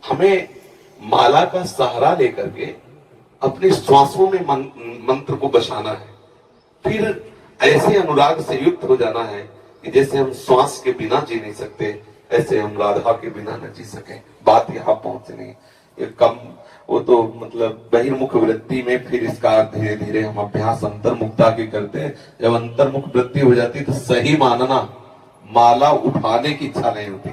हमें माला का सहारा लेकर के अपने श्वासों में मंत्र को बसाना है। फिर ऐसे अनुराग से युक्त हो जाना है कि जैसे हम श्वास के बिना जी नहीं सकते, ऐसे हम राधा के बिना न जी सके। बात यहाँ पहुंचनी ये कम, वो तो मतलब बहिर्मुख वृत्ति में, फिर इसका धीरे धीरे हम अभ्यास अंतर्मुखता के करते हैं। जब अंतर्मुख वृत्ति हो जाती तो सही मानना, माला उठाने की इच्छा नहीं होती,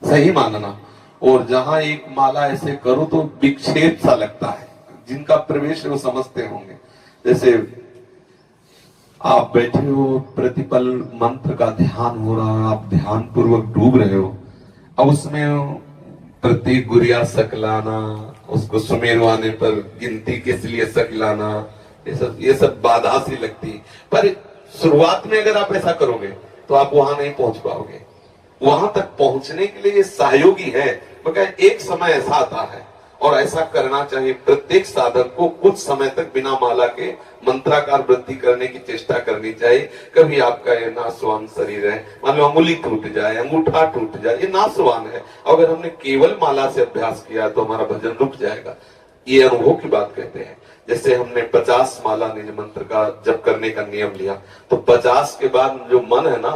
सही मानना। और जहां एक माला ऐसे करो तो विक्षेप सा लगता है, जिनका प्रवेश है वो समझते होंगे। जैसे आप बैठे हो, प्रतिपल मंत्र का ध्यान हो रहा है, आप ध्यान पूर्वक डूब रहे हो, अब उसमें प्रत्येक गुरिया सकलाना, उसको सुमेरु आने पर गिनती किस लिए सकलाना, ये सब बाधा सी लगती। पर शुरुआत में अगर आप ऐसा करोगे तो आप वहां नहीं पहुंच पाओगे। वहां तक पहुंचने के लिए ये सहयोगी है, मगर एक समय ऐसा आता है और ऐसा करना चाहिए। प्रत्येक साधक को कुछ समय तक बिना माला के मंत्राकार वृत्ति करने की चेष्टा करनी चाहिए। कभी आपका ये नासवान शरीर है, मान लो अंगुली टूट जाए, अंगूठा टूट जाए, ये नासवान है। अगर हमने केवल माला से अभ्यास किया तो हमारा भजन रुक जाएगा। ये अनुभव की बात कहते हैं। जैसे हमने 50 माला निज मंत्र का जप करने का नियम लिया, तो 50 के बाद जो मन है ना,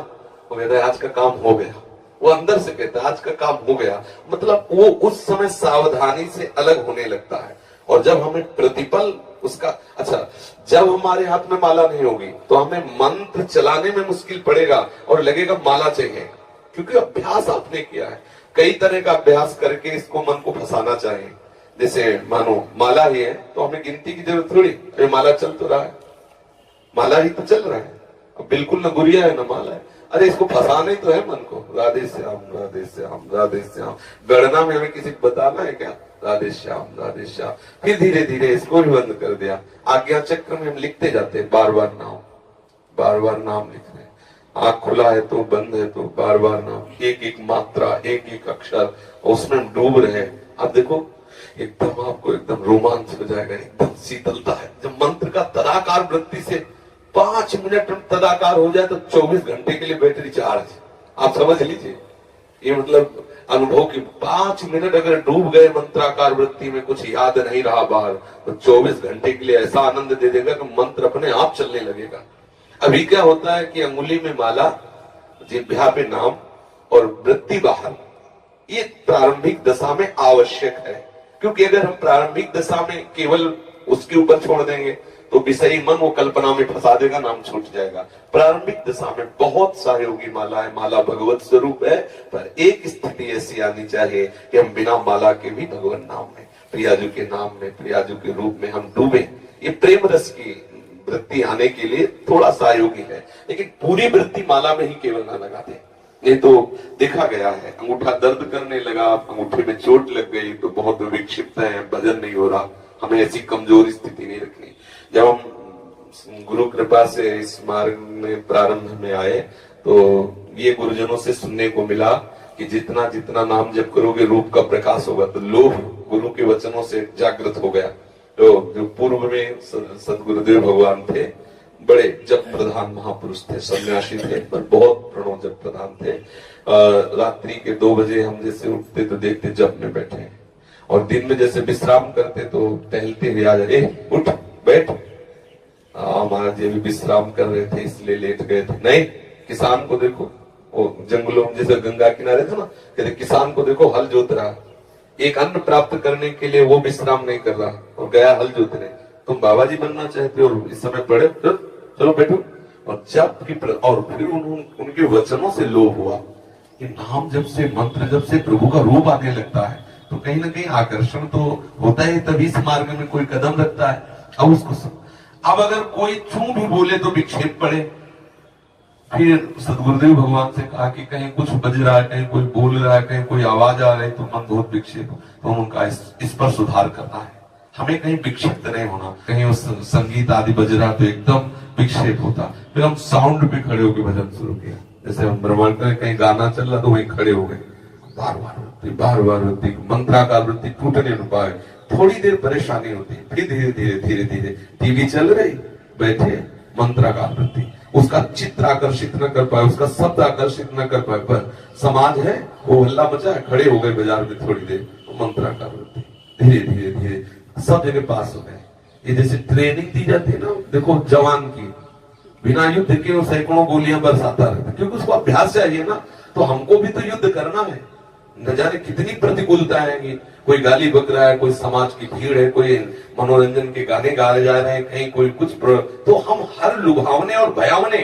वो कहता है आज का काम हो गया। वो अंदर से कहता है आज का काम हो गया, मतलब वो उस समय सावधानी से अलग होने लगता है। और जब हमें प्रतिपल उसका, अच्छा, जब हमारे हाथ में माला नहीं होगी तो हमें मंत्र चलाने में मुश्किल पड़ेगा और लगेगा माला चाहिए, क्योंकि अभ्यास आपने किया है। कई तरह का अभ्यास करके इसको मन को फंसाना चाहिए। जैसे मानो माला ही है तो हमें गिनती की जरूरत थोड़ी, अरे माला चल तो रहा है, माला ही तो चल रहा है, अब बिल्कुल न गुरिया है न माला है। अरे इसको फंसाने तो है मन को, राधे श्याम राधे श्याम राधे श्याम। गणना में हमें किसी को बताना है क्या, राधे श्याम राधे श्याम। फिर धीरे धीरे इसको भी बंद कर दिया। आज्ञा चक्र में हम लिखते जाते हैं, बार बार नाम, बार बार नाम लिख रहे हैं। आंख खुला है तो बंद है तो बार बार नाम, एक एक मात्रा, एक एक अक्षर, उसमें हम डूब रहे हैं। अब देखो एकदम आपको एकदम रोमांच हो जाएगा, एकदम शीतलता है। जब मंत्र का तदाकार वृत्ति से 5 मिनट तदाकार हो जाए तो 24 घंटे के लिए बैटरी चार्ज। आप समझ लीजिए, ये मतलब अनुभव की 5 मिनट अगर डूब गए मंत्राकार वृत्ति में, कुछ याद नहीं रहा बाहर, तो 24 घंटे के लिए ऐसा आनंद दे देगा कि मंत्र अपने आप चलने लगेगा। अभी क्या होता है कि अंगुली में माला, जिह्वा पे नाम और वृत्ति बाहर, ये प्रारंभिक दशा में आवश्यक है। क्योंकि अगर हम प्रारंभिक दशा में केवल उसके ऊपर छोड़ देंगे तो विषयी मन वो कल्पना में फंसा देगा, नाम छूट जाएगा। प्रारंभिक दशा में बहुत सहयोगी माला है, माला भगवत स्वरूप है, पर एक स्थिति ऐसी आनी चाहिए कि हम बिना माला के भी भगवान नाम में, प्रियाजू के नाम में, प्रियाजू के रूप में हम डूबे। ये प्रेम रस की वृत्ति आने के लिए थोड़ा सहयोगी है, लेकिन पूरी वृत्ति माला में ही केवल ना लगा दे। नहीं तो देखा गया है, अंगूठा दर्द करने लगा, अंगूठे में चोट लग गई तो बहुत विक्षिप्त है, भजन नहीं हो रहा। हमें ऐसी कमजोर स्थिति नहीं रखनी। जब हम गुरु कृपा से इस मार्ग में प्रारंभ में आए तो ये गुरुजनों से सुनने को मिला कि जितना जितना नाम जप करोगे रूप का प्रकाश होगा। तो लोभ गुरु के वचनों से जागृत हो गया। तो जो पूर्व में सदगुरुदेव भगवान थे, बड़े जप प्रधान महापुरुष थे, सन्यासी थे, पर बहुत प्रणव जप प्रधान थे। रात्रि के 2 बजे हम जैसे उठते तो देखते जप में बैठे हैं, और दिन में जैसे विश्राम करते तो टहलते हुए आ जाए, उठ बैठ। महाराज जी भी विश्राम कर रहे थे इसलिए लेट गए थे। नहीं, किसान को देखो, वो जंगलों में जैसे गंगा किनारे था ना, कहते किसान को देखो हल जोत रहा, एक अन्न प्राप्त करने के लिए वो विश्राम नहीं कर रहा और गया हल जोतने। तुम बाबा जी बनना चाहते हो, इस समय पढ़े, चलो बैठो। और जब की और फिर उनके वचनों से लोभ हुआ कि नाम जब से, मंत्र जब से प्रभु का रूप आने लगता है तो कहीं ना कहीं आकर्षण तो होता है, तभी इस मार्ग में कोई कदम रखता है। अब उसको अब अगर कोई छू भी बोले तो विक्षेप पड़े। फिर सदगुरुदेव भगवान से कहा कि कहीं कुछ बज रहा है, कहीं कोई बोल रहा है, कहीं कोई आवाज आ रही, तो मन बहुत विक्षेप, तो उनका इस पर सुधार करना है। हमें कहीं विक्षिप्त नहीं होना, कहीं उस संगीत आदि बज रहा तो एकदम विक्षेप होता। फिर हम साउंड पे खड़े होकर भजन शुरू किया। जैसे हम ब्रह्मांड में कहीं गाना चल रहा तो वहीं खड़े हो गए, बार बार वृत्ति, मंत्राकार वृत्ति टूटने न पाए। थोड़ी देर परेशानी होती, फिर धीरे धीरे धीरे धीरे टीवी चल रही, बैठे मंत्राकार वृत्ति, उसका चित्र आकर्षित न कर पाए, उसका शब्द आकर्षित न कर पाए, पर समाज है वो हल्ला मचा है, खड़े हो गए बाजार में थोड़ी देर, मंत्राकार वृत्ति धीरे धीरे धीरे सब जगह पास हो गए। ये जैसे ट्रेनिंग दी जाती है ना, देखो जवान की बिना युद्ध के वो सैकड़ों गोलियां बरसाता रहता है, क्योंकि उसको अभ्यास चाहिए ना। तो हमको भी तो युद्ध करना है, न जाने कितनी प्रतिकूलता आएंगी। कोई गाली बक रहा है, कोई समाज की भीड़ है, कोई मनोरंजन के गाने गाए जा रहे हैं, कहीं कोई कुछ तो हम हर लुभावने और भयावने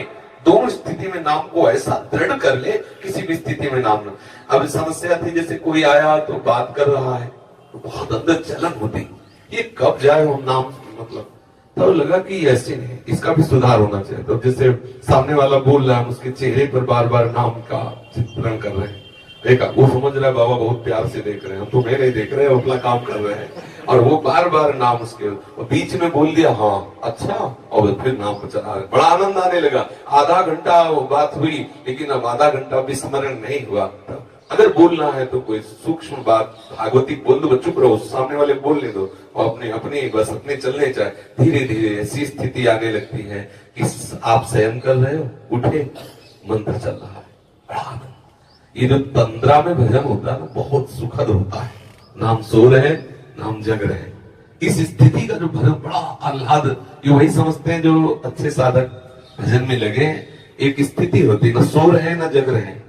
दोनों स्थिति में नाम को ऐसा दृढ़ कर ले, किसी भी स्थिति में नाम न। अब समस्या थी, जैसे कोई आया तो बात कर रहा है तो बहुत अंदर जलन होती, ये कब जाए हम नाम, मतलब तो लगा कि ऐसे नहीं, इसका भी सुधार होना चाहिए। तो जैसे सामने वाला बोल रहा है, उसके चेहरे पर बार बार नाम का चित्रण कर रहे हैं, देखा वो समझ रहा है बाबा बहुत प्यार से देख रहे हैं, हम तुम्हें नहीं देख रहे हैं, अपना काम कर रहे हैं। और वो बार बार नाम उसके बीच में बोल दिया, हाँ अच्छा, और फिर नाम को चला रहे, बड़ा आनंद आने लगा। आधा घंटा वो बात हुई, लेकिन अब आधा घंटा विस्मरण नहीं हुआ। अगर बोलना है तो कोई सूक्ष्म बात भागवती बोल दो, चुप रहो, सामने वाले बोलने दो, और अपने अपने बस अपने चलने चाहे। धीरे धीरे ऐसी स्थिति आने लगती है कि आप शयन कर रहे हो, उठे, मंत्र चल रहा है, बड़ा आनंद। ये जो तंद्रा में भजन होता है ना, बहुत सुखद होता है। नाम सो रहे, नाम जग रहे, इस स्थिति का जो भजन बड़ा आह्लाद, ये वही समझते हैं जो अच्छे साधक भजन में लगे। एक स्थिति होती है, न सो रहे न जग रहे,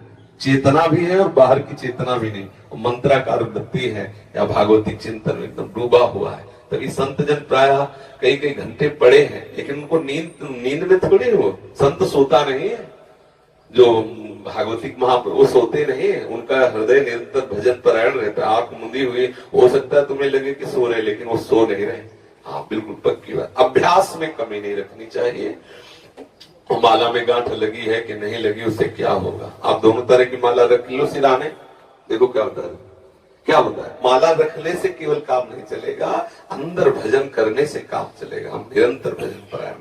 चेतना भी है और बाहर की चेतना भी नहीं, मंत्राकार वृत्ति है या भागवती चिंतन में एकदम डूबा हुआ है। तभी संत जन प्राय कई कई घंटे पड़े हैं, लेकिन उनको नींद में थोड़े हो, संत सोता नहीं है। जो भागवतिक महापुरुष वो सोते नहीं है, उनका हृदय निरंतर भजन परायण रहता है। आंख मुंदी हुई हो सकता है तुम्हें लगे कि सो रहे, लेकिन वो सो नहीं रहे। हाँ बिल्कुल पक्की बात, अभ्यास में कमी नहीं रखनी चाहिए। माला में गांठ लगी है कि नहीं लगी, उससे क्या होगा। आप दोनों तरह की माला रख लो सिराने, देखो क्या होता है। क्या होता है, माला रखने से केवल काम नहीं चलेगा, अंदर भजन करने से काम चलेगा। हम निरंतर भजन परायण